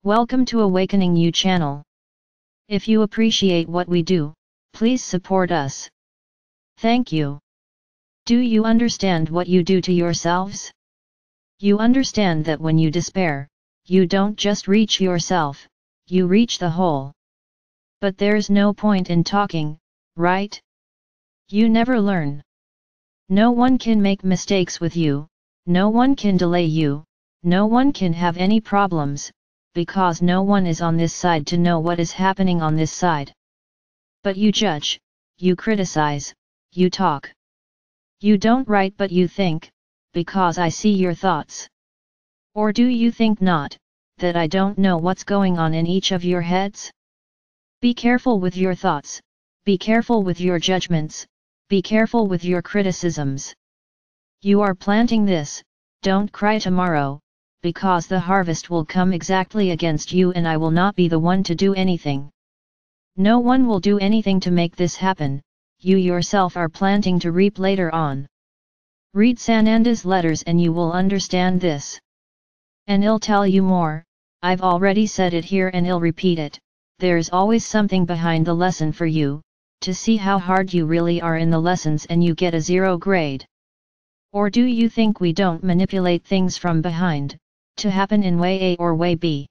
Welcome to Awakening You channel. If you appreciate what we do, please support us. Thank you. Do you understand what you do to yourselves? You understand that when you despair, you don't just reach yourself, you reach the whole. But there's no point in talking, right? You never learn. No one can make mistakes with you, no one can delay you, no one can have any problems, because no one is on this side to know what is happening on this side. But you judge, you criticize, you talk. You don't write but you think, because I see your thoughts. Or do you think not, that I don't know what's going on in each of your heads? Be careful with your thoughts, be careful with your judgments, be careful with your criticisms. You are planting this, don't cry tomorrow, because the harvest will come exactly against you and I will not be the one to do anything. No one will do anything to make this happen, you yourself are planting to reap later on. Read Sananda's letters and you will understand this. And I'll tell you more, I've already said it here and I'll repeat it, there's always something behind the lesson for you, to see how hard you really are in the lessons and you get a 0 grade. Or do you think we don't manipulate things from behind, to happen in way A or way B?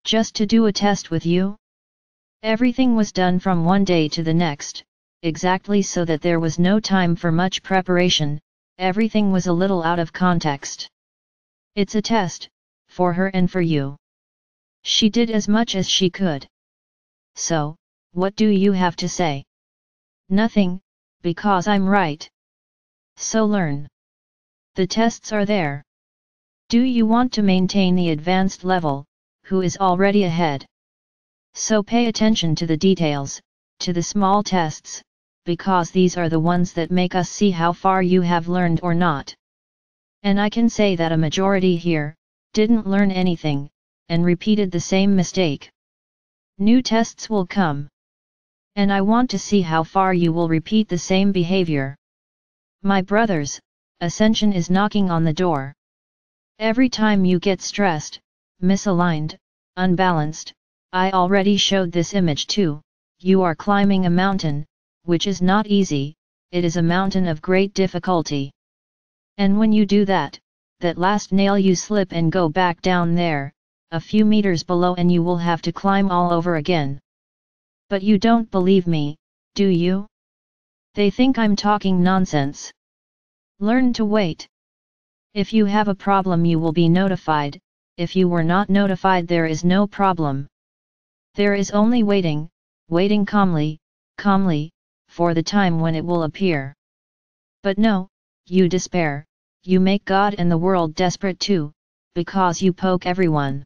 Just to do a test with you? Everything was done from one day to the next, exactly so that there was no time for much preparation, everything was a little out of context. It's a test, for her and for you. She did as much as she could. So, what do you have to say? Nothing, because I'm right. So learn. The tests are there. Do you want to maintain the advanced level, who is already ahead? So pay attention to the details, to the small tests, because these are the ones that make us see how far you have learned or not. And I can say that a majority here, didn't learn anything, and repeated the same mistake. New tests will come. And I want to see how far you will repeat the same behavior. My brothers, ascension is knocking on the door. Every time you get stressed, misaligned, unbalanced, I already showed this image too, you are climbing a mountain, which is not easy, it is a mountain of great difficulty. And when you do that last nail you slip and go back down there, a few meters below and you will have to climb all over again. But you don't believe me, do you? They think I'm talking nonsense. Learn to wait. If you have a problem you will be notified, if you were not notified there is no problem. There is only waiting, waiting calmly, for the time when it will appear. But no, you despair, you make God and the world desperate too, because you poke everyone.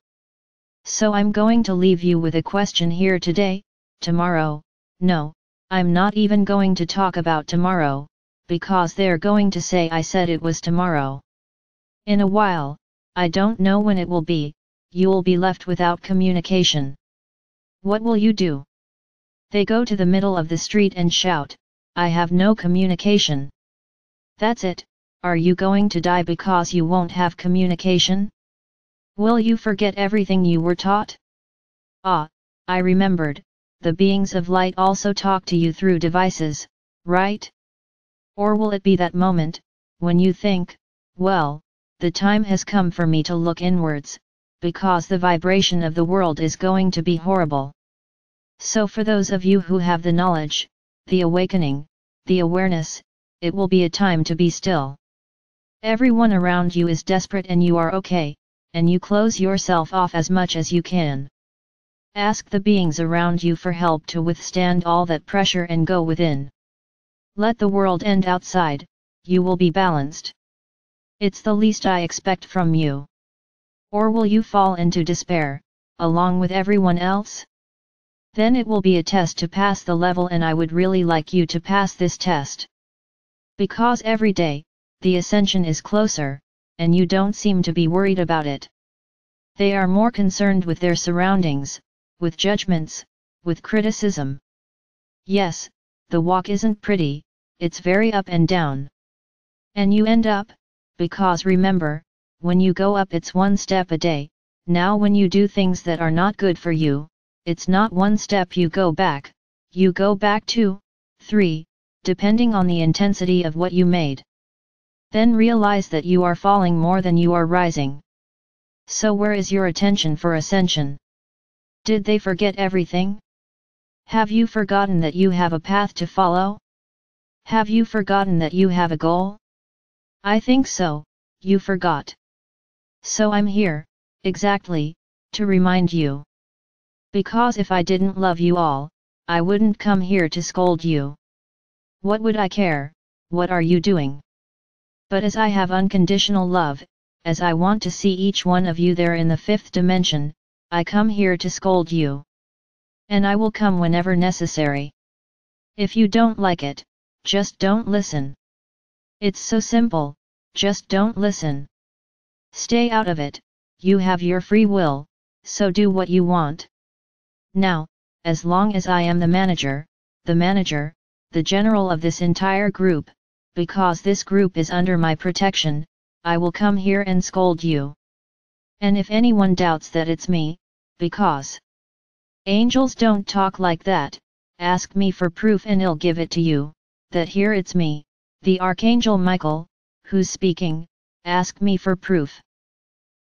So I'm going to leave you with a question here today, tomorrow, no, I'm not even going to talk about tomorrow, because they're going to say I said it was tomorrow. In a while, I don't know when it will be, you'll be left without communication. What will you do? They go to the middle of the street and shout, I have no communication. That's it, are you going to die because you won't have communication? Will you forget everything you were taught? Ah, I remembered, the beings of light also talk to you through devices, right? Or will it be that moment, when you think, well, the time has come for me to look inwards, because the vibration of the world is going to be horrible. So for those of you who have the knowledge, the awakening, the awareness, it will be a time to be still. Everyone around you is desperate and you are okay, and you close yourself off as much as you can. Ask the beings around you for help to withstand all that pressure and go within. Let the world end outside, you will be balanced. It's the least I expect from you. Or will you fall into despair, along with everyone else? Then it will be a test to pass the level and I would really like you to pass this test. Because every day, the ascension is closer, and you don't seem to be worried about it. They are more concerned with their surroundings, with judgments, with criticism. Yes, the walk isn't pretty, it's very up and down. And you end up, because remember, when you go up it's one step a day, now when you do things that are not good for you, it's not one step you go back 2, 3, depending on the intensity of what you made. Then realize that you are falling more than you are rising. So where is your attention for ascension? Did they forget everything? Have you forgotten that you have a path to follow? Have you forgotten that you have a goal? I think so, you forgot. So I'm here, exactly, to remind you. Because if I didn't love you all, I wouldn't come here to scold you. What would I care, what are you doing? But as I have unconditional love, as I want to see each one of you there in the 5th dimension, I come here to scold you. And I will come whenever necessary. If you don't like it, just don't listen. It's so simple, just don't listen. Stay out of it, you have your free will, so do what you want. Now, as long as I am the manager, the general of this entire group, because this group is under my protection, I will come here and scold you. And if anyone doubts that it's me, because angels don't talk like that, ask me for proof and I'll give it to you, that here it's me, the Archangel Michael, who's speaking, ask me for proof.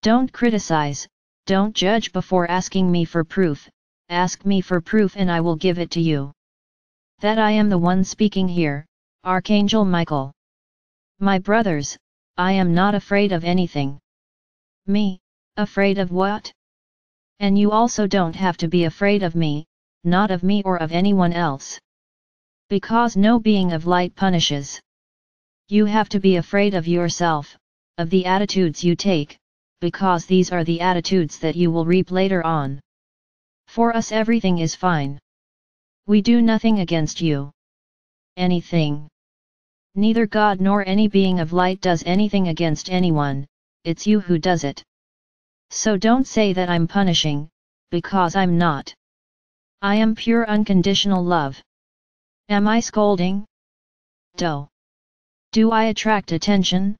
Don't criticize, don't judge before asking me for proof, ask me for proof and I will give it to you. That I am the one speaking here, Archangel Michael. My brothers, I am not afraid of anything. Me, afraid of what? And you also don't have to be afraid of me, not of me or of anyone else. Because no being of light punishes. You have to be afraid of yourself, of the attitudes you take, because these are the attitudes that you will reap later on. For us everything is fine. We do nothing against you. Anything. Neither God nor any being of light does anything against anyone, it's you who does it. So don't say that I'm punishing, because I'm not. I am pure unconditional love. Am I scolding? Do I attract attention?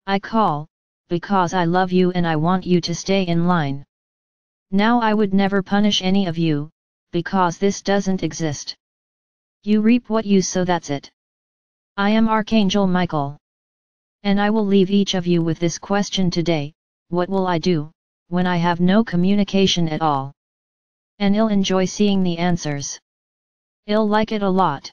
I call, because I love you and I want you to stay in line. Now I would never punish any of you, because this doesn't exist. You reap what you sow, that's it. I am Archangel Michael. And I will leave each of you with this question today, what will I do, when I have no communication at all? And I'll enjoy seeing the answers. I'll like it a lot.